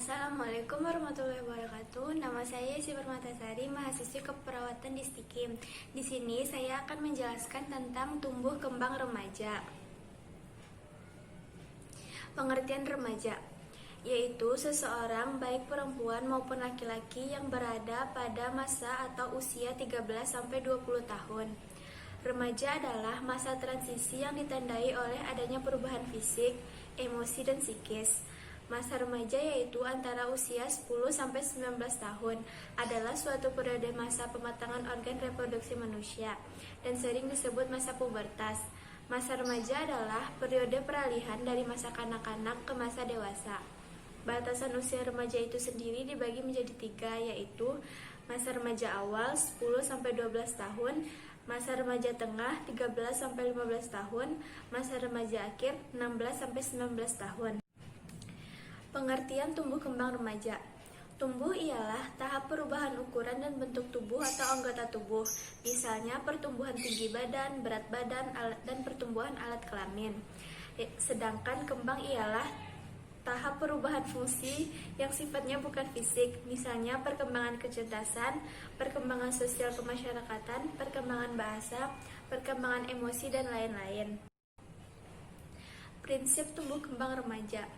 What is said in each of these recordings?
Assalamualaikum warahmatullahi wabarakatuh. Nama saya Yesi Permatasari, mahasiswi keperawatan di Stikim. Di sini saya akan menjelaskan tentang tumbuh kembang remaja. Pengertian remaja yaitu seseorang baik perempuan maupun laki-laki yang berada pada masa atau usia 13-20 tahun. Remaja adalah masa transisi yang ditandai oleh adanya perubahan fisik, emosi, dan psikis. Masa remaja yaitu antara usia 10-19 tahun adalah suatu periode masa pematangan organ reproduksi manusia dan sering disebut masa pubertas. Masa remaja adalah periode peralihan dari masa kanak-kanak ke masa dewasa. Batasan usia remaja itu sendiri dibagi menjadi 3, yaitu masa remaja awal 10-12 tahun, masa remaja tengah 13-15 tahun, masa remaja akhir 16-19 tahun. Pengertian tumbuh kembang remaja. Tumbuh ialah tahap perubahan ukuran dan bentuk tubuh atau anggota tubuh, misalnya pertumbuhan tinggi badan, berat badan, dan pertumbuhan alat kelamin. Sedangkan kembang ialah tahap perubahan fungsi yang sifatnya bukan fisik, misalnya perkembangan kecerdasan, perkembangan sosial kemasyarakatan, perkembangan bahasa, perkembangan emosi, dan lain-lain. Prinsip tumbuh kembang remaja.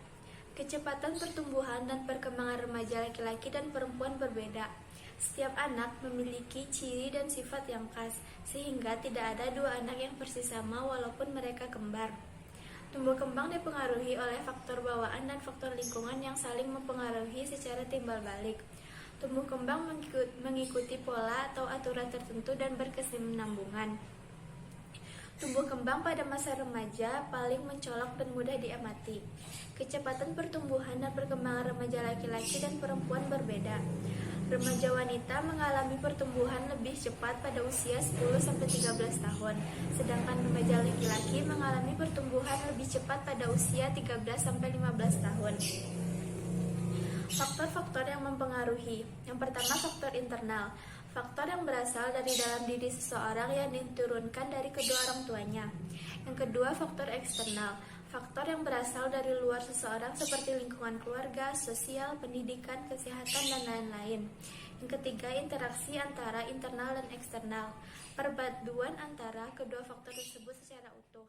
Kecepatan pertumbuhan dan perkembangan remaja laki-laki dan perempuan berbeda. Setiap anak memiliki ciri dan sifat yang khas, sehingga tidak ada dua anak yang persis sama walaupun mereka kembar. Tumbuh kembang dipengaruhi oleh faktor bawaan dan faktor lingkungan yang saling mempengaruhi secara timbal balik. Tumbuh kembang mengikuti pola atau aturan tertentu dan berkesinambungan. Tumbuh kembang pada masa remaja paling mencolok dan mudah diamati. Kecepatan pertumbuhan dan perkembangan remaja laki-laki dan perempuan berbeda. Remaja wanita mengalami pertumbuhan lebih cepat pada usia 10-13 tahun, sedangkan remaja laki-laki mengalami pertumbuhan lebih cepat pada usia 13-15 tahun. Faktor-faktor yang mempengaruhi. Yang pertama, faktor internal. Faktor yang berasal dari dalam diri seseorang yang diturunkan dari kedua orang tuanya. Yang kedua, faktor eksternal. Faktor yang berasal dari luar seseorang seperti lingkungan keluarga, sosial, pendidikan, kesehatan, dan lain-lain. Yang ketiga, interaksi antara internal dan eksternal. Perpaduan antara kedua faktor tersebut secara utuh.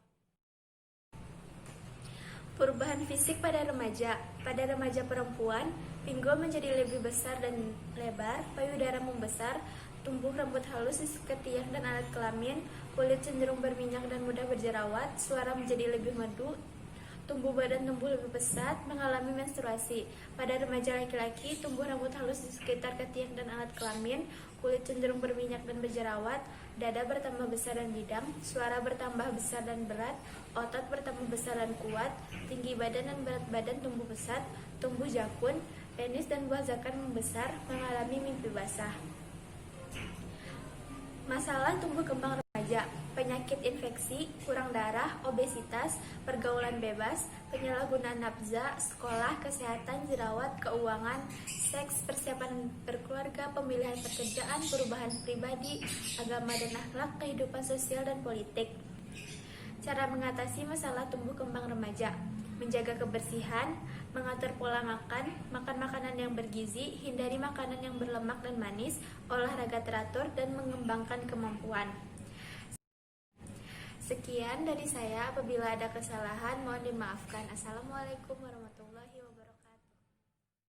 Perubahan fisik pada remaja. Pada remaja perempuan, pinggul menjadi lebih besar dan lebar, payudara membesar, tumbuh rambut halus di ketiak dan alat kelamin, kulit cenderung berminyak dan mudah berjerawat, suara menjadi lebih merdu, tumbuh badan tumbuh lebih pesat, mengalami menstruasi. Pada remaja laki-laki, tumbuh rambut halus di sekitar ketiak dan alat kelamin, kulit cenderung berminyak dan berjerawat, dada bertambah besar dan bidang, suara bertambah besar dan berat, otot bertambah besar dan kuat, tinggi badan dan berat badan tumbuh pesat, tumbuh jakun, penis dan buah zakar membesar, mengalami mimpi basah. Masalah tumbuh kembang remaja, penyakit infeksi, kurang darah, obesitas, pergaulan bebas, penyalahgunaan nafza, sekolah, kesehatan, jerawat, keuangan, seks, persiapan berkeluarga, pemilihan pekerjaan, perubahan pribadi, agama dan akhlak, kehidupan sosial dan politik. Cara mengatasi masalah tumbuh kembang remaja: menjaga kebersihan, mengatur pola makan, makan makanan yang bergizi, hindari makanan yang berlemak dan manis, olahraga teratur, dan mengembangkan kemampuan. Sekian dari saya, apabila ada kesalahan mohon dimaafkan. Assalamualaikum warahmatullahi wabarakatuh.